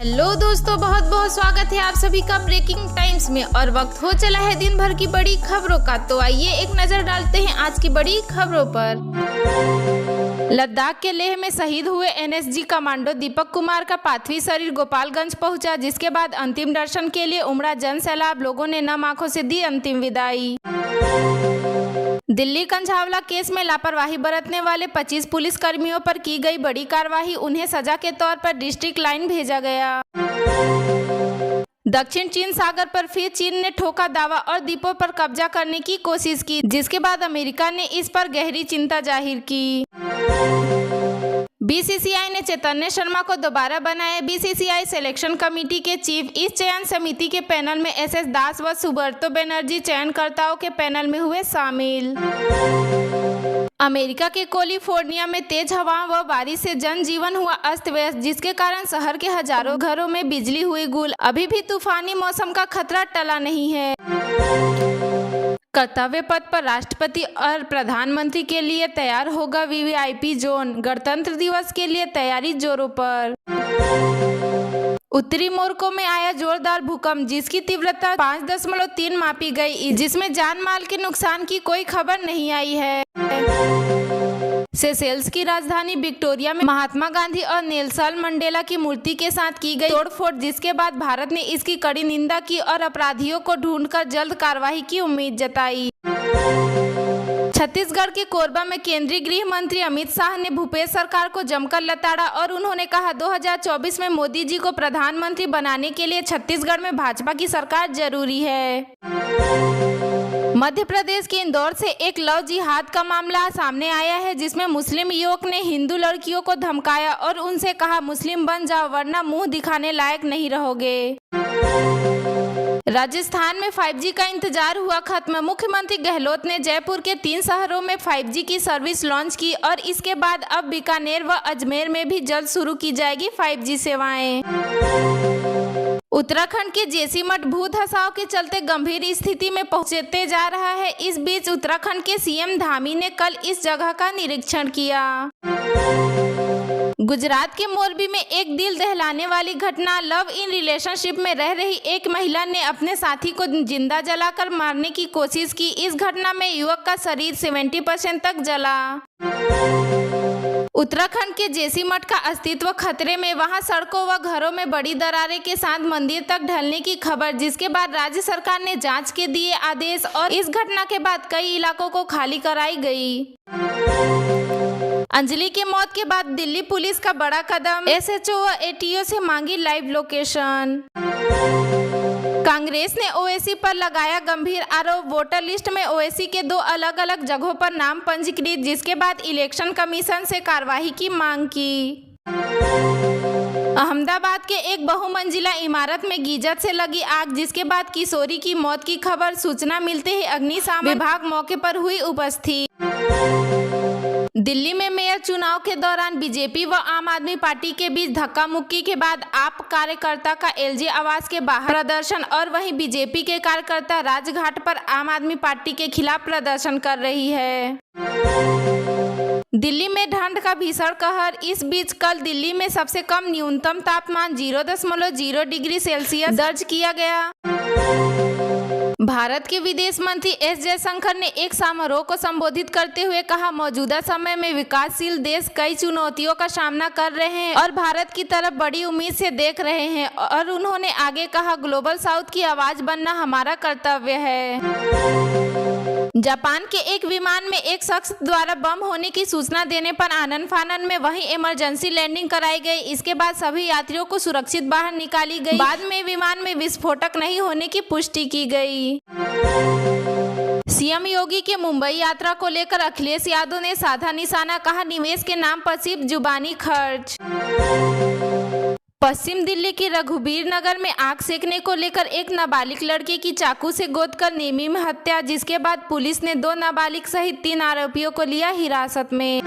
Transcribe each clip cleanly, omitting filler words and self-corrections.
Hello दोस्तों, बहुत बहुत स्वागत है आप सभी का ब्रेकिंग टाइम्स में। और वक्त हो चला है दिन भर की बड़ी खबरों का, तो आइए एक नजर डालते हैं आज की बड़ी खबरों पर। लद्दाख के लेह में शहीद हुए एनएसजी कमांडो दीपक कुमार का पार्थिव शरीर गोपालगंज पहुंचा, जिसके बाद अंतिम दर्शन के लिए उमड़ा जन सैलाब। लोगों ने नम आंखों से दी अंतिम विदाई। दिल्ली कंझावला केस में लापरवाही बरतने वाले 25 पुलिस कर्मियों पर की गई बड़ी कार्रवाई। उन्हें सजा के तौर पर डिस्ट्रिक्ट लाइन भेजा गया। दक्षिण चीन सागर पर फिर चीन ने ठोका दावा और द्वीपों पर कब्जा करने की कोशिश की, जिसके बाद अमेरिका ने इस पर गहरी चिंता जाहिर की। बीसीसीआई ने चैतन्य शर्मा को दोबारा बनाया बीसीसीआई सिलेक्शन कमेटी के चीफ। इस चयन समिति के पैनल में एसएस दास व सुब्रतो बनर्जी चयनकर्ताओं के पैनल में हुए शामिल। अमेरिका के कैलिफोर्निया में तेज हवाओं व बारिश से जनजीवन हुआ अस्त व्यस्त, जिसके कारण शहर के हजारों घरों में बिजली हुई गुल। अभी भी तूफानी मौसम का खतरा टला नहीं है। कर्तव्य पथ पर राष्ट्रपति और प्रधानमंत्री के लिए तैयार होगा वीवीआईपी जोन। गणतंत्र दिवस के लिए तैयारी जोरों पर। उत्तरी मोरक्को में आया जोरदार भूकंप, जिसकी तीव्रता 5.3 मापी गई, जिसमें जान माल के नुकसान की कोई खबर नहीं आई है। सेशेल्स की राजधानी विक्टोरिया में महात्मा गांधी और नेल्सन मंडेला की मूर्ति के साथ की गई तोड़फोड़, जिसके बाद भारत ने इसकी कड़ी निंदा की और अपराधियों को ढूंढकर जल्द कार्रवाई की उम्मीद जताई। छत्तीसगढ़ के कोरबा में केंद्रीय गृह मंत्री अमित शाह ने भूपेश सरकार को जमकर लताड़ा और उन्होंने कहा 2024 में मोदी जी को प्रधानमंत्री बनाने के लिए छत्तीसगढ़ में भाजपा की सरकार जरूरी है। मध्य प्रदेश के इंदौर से एक लव जिहाद का मामला सामने आया है, जिसमें मुस्लिम युवक ने हिंदू लड़कियों को धमकाया और उनसे कहा मुस्लिम बन जाओ वरना मुंह दिखाने लायक नहीं रहोगे। राजस्थान में 5G का इंतजार हुआ खत्म। मुख्यमंत्री गहलोत ने जयपुर के 3 शहरों में 5G की सर्विस लॉन्च की और इसके बाद अब बीकानेर व अजमेर में भी जल्द शुरू की जाएगी 5G सेवाएं। उत्तराखंड के जोशीमठ भू धसाव के चलते गंभीर स्थिति में पहुंचते जा रहा है। इस बीच उत्तराखंड के सीएम धामी ने कल इस जगह का निरीक्षण किया। गुजरात के मोरबी में एक दिल दहलाने वाली घटना। लव इन रिलेशनशिप में रह रही एक महिला ने अपने साथी को जिंदा जलाकर मारने की कोशिश की। इस घटना में युवक का शरीर 70% तक जला। उत्तराखंड के जोशीमठ का अस्तित्व खतरे में। वहां सड़कों व घरों में बड़ी दरारें के साथ मंदिर तक ढलने की खबर, जिसके बाद राज्य सरकार ने जांच के दिए आदेश और इस घटना के बाद कई इलाकों को खाली कराई गई। अंजलि की मौत के बाद दिल्ली पुलिस का बड़ा कदम। एसएचओ व एटीओ से मांगी लाइव लोकेशन। कांग्रेस ने ओवैसी पर लगाया गंभीर आरोप। वोटर लिस्ट में ओवैसी के 2 अलग अलग जगहों पर नाम पंजीकृत, जिसके बाद इलेक्शन कमीशन से कार्रवाई की मांग की। अहमदाबाद के एक बहुमंजिला इमारत में गीजर से लगी आग, जिसके बाद किशोरी की मौत की खबर। सूचना मिलते ही अग्निशमन विभाग मौके पर हुई उपस्थित। दिल्ली में मेयर चुनाव के दौरान बीजेपी व आम आदमी पार्टी के बीच धक्का मुक्की के बाद आप कार्यकर्ता का एलजी आवास के बाहर प्रदर्शन और वहीं बीजेपी के कार्यकर्ता राजघाट पर आम आदमी पार्टी के खिलाफ प्रदर्शन कर रही है। दिल्ली में ठंड का भीषण कहर। इस बीच कल दिल्ली में सबसे कम न्यूनतम तापमान 0.0 डिग्री सेल्सियस दर्ज किया गया। भारत के विदेश मंत्री एस जयशंकर ने एक समारोह को संबोधित करते हुए कहा मौजूदा समय में विकासशील देश कई चुनौतियों का सामना कर रहे हैं और भारत की तरफ बड़ी उम्मीद से देख रहे हैं। और उन्होंने आगे कहा ग्लोबल साउथ की आवाज बनना हमारा कर्तव्य है। जापान के एक विमान में एक शख्स द्वारा बम होने की सूचना देने पर आनन फानन में वहीं इमरजेंसी लैंडिंग कराई गई। इसके बाद सभी यात्रियों को सुरक्षित बाहर निकाली गई। बाद में विमान में विस्फोटक नहीं होने की पुष्टि की गई। सीएम योगी के मुंबई यात्रा को लेकर अखिलेश यादव ने साधा निशाना, कहा निवेश के नाम पर सिर्फ जुबानी खर्च। पश्चिम दिल्ली के रघुबीर नगर में आग सेकने को लेकर एक नाबालिग लड़के की चाकू से गोदकर निर्मम हत्या, जिसके बाद पुलिस ने 2 नाबालिग सहित 3 आरोपियों को लिया हिरासत में।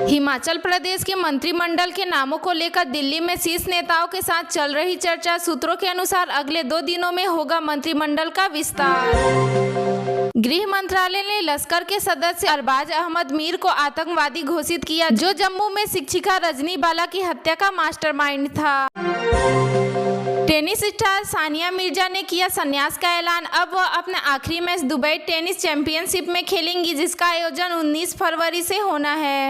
हिमाचल प्रदेश के मंत्रिमंडल के नामों को लेकर दिल्ली में शीर्ष नेताओं के साथ चल रही चर्चा। सूत्रों के अनुसार अगले 2 दिनों में होगा मंत्रिमंडल का विस्तार। गृह मंत्रालय ने लश्कर के सदस्य अरबाज अहमद मीर को आतंकवादी घोषित किया, जो जम्मू में शिक्षिका रजनी बाला की हत्या का मास्टरमाइंड था। टेनिस स्टार सानिया मिर्जा ने किया संन्यास का ऐलान। अब वह अपना आखिरी मैच दुबई टेनिस चैंपियनशिप में खेलेंगी, जिसका आयोजन 19 फरवरी से होना है।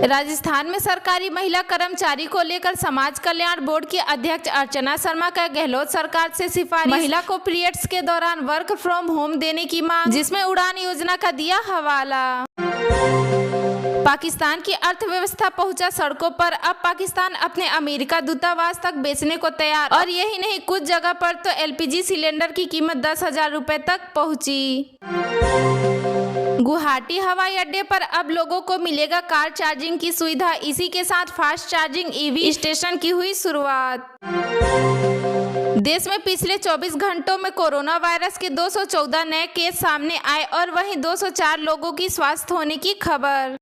राजस्थान में सरकारी महिला कर्मचारी को लेकर समाज कल्याण बोर्ड की अध्यक्ष अर्चना शर्मा का गहलोत सरकार से सिफारिश। महिला को पीरियड्स के दौरान वर्क फ्रॉम होम देने की मांग, जिसमें उड़ान योजना का दिया हवाला। पाकिस्तान की अर्थव्यवस्था पहुंचा सड़कों पर। अब पाकिस्तान अपने अमेरिका दूतावास तक बेचने को तैयार, और यही नहीं, कुछ जगह पर तो एलपीजी सिलेंडर की कीमत 10,000 रुपए तक पहुंची। गुवाहाटी हवाई अड्डे पर अब लोगों को मिलेगा कार चार्जिंग की सुविधा। इसी के साथ फास्ट चार्जिंग ईवी स्टेशन की हुई शुरुआत। देश में पिछले 24 घंटों में कोरोना वायरस के 214 नए केस सामने आए, और वहीं 204 लोगों की स्वस्थ होने की खबर।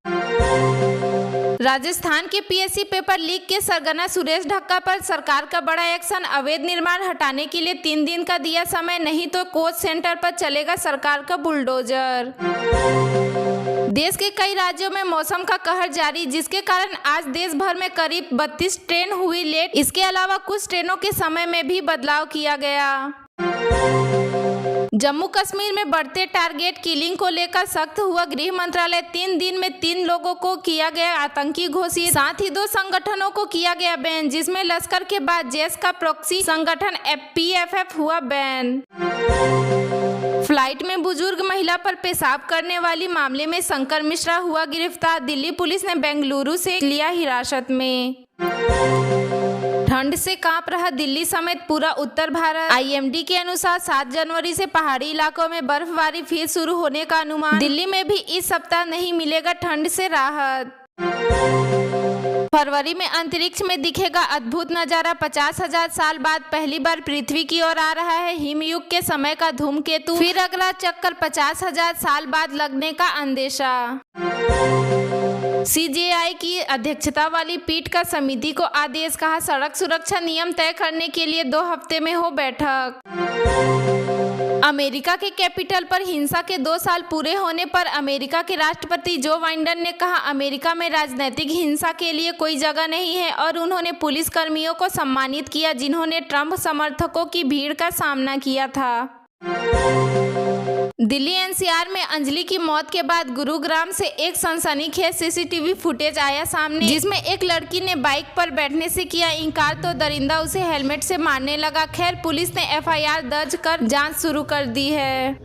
राजस्थान के पीएससी पेपर लीक के सरगना सुरेश ढक्का पर सरकार का बड़ा एक्शन। अवैध निर्माण हटाने के लिए 3 दिन का दिया समय, नहीं तो कोच सेंटर पर चलेगा सरकार का बुलडोजर। देश के कई राज्यों में मौसम का कहर जारी, जिसके कारण आज देश भर में करीब 32 ट्रेन हुई लेट। इसके अलावा कुछ ट्रेनों के समय में भी बदलाव किया गया। जम्मू कश्मीर में बढ़ते टारगेट किलिंग को लेकर सख्त हुआ गृह मंत्रालय। 3 दिन में 3 लोगों को किया गया आतंकी घोषित, साथ ही 2 संगठनों को किया गया बैन, जिसमें लश्कर के बाद जैश का प्रॉक्सी संगठन पीएफएफ हुआ बैन। फ्लाइट में बुजुर्ग महिला पर पेशाब करने वाली मामले में शंकर मिश्रा हुआ गिरफ्तार। दिल्ली पुलिस ने बेंगलुरु से लिया हिरासत में। ठंड से कांप रहा दिल्ली समेत पूरा उत्तर भारत। आईएमडी के अनुसार 7 जनवरी से पहाड़ी इलाकों में बर्फबारी फिर शुरू होने का अनुमान। दिल्ली में भी इस सप्ताह नहीं मिलेगा ठंड से राहत। फरवरी में अंतरिक्ष में दिखेगा अद्भुत नजारा। 50,000 साल बाद पहली बार पृथ्वी की ओर आ रहा है हिमयुग के समय का धूमकेतु। फिर अगला चक्कर 50,000 साल बाद लगने का अंदेशा। सीजेआई की अध्यक्षता वाली पीठ का समिति को आदेश, कहा सड़क सुरक्षा नियम तय करने के लिए 2 हफ्ते में हो बैठक। अमेरिका के कैपिटल पर हिंसा के 2 साल पूरे होने पर अमेरिका के राष्ट्रपति जो बाइडेन ने कहा अमेरिका में राजनीतिक हिंसा के लिए कोई जगह नहीं है, और उन्होंने पुलिस कर्मियों को सम्मानित किया जिन्होंने ट्रंप समर्थकों की भीड़ का सामना किया था। दिल्ली एनसीआर में अंजलि की मौत के बाद गुरुग्राम से एक सनसनीखेज सीसीटीवी फुटेज आया सामने, जिसमें एक लड़की ने बाइक पर बैठने से किया इनकार तो दरिंदा उसे हेलमेट से मारने लगा। खैर, पुलिस ने एफआईआर दर्ज कर जांच शुरू कर दी है।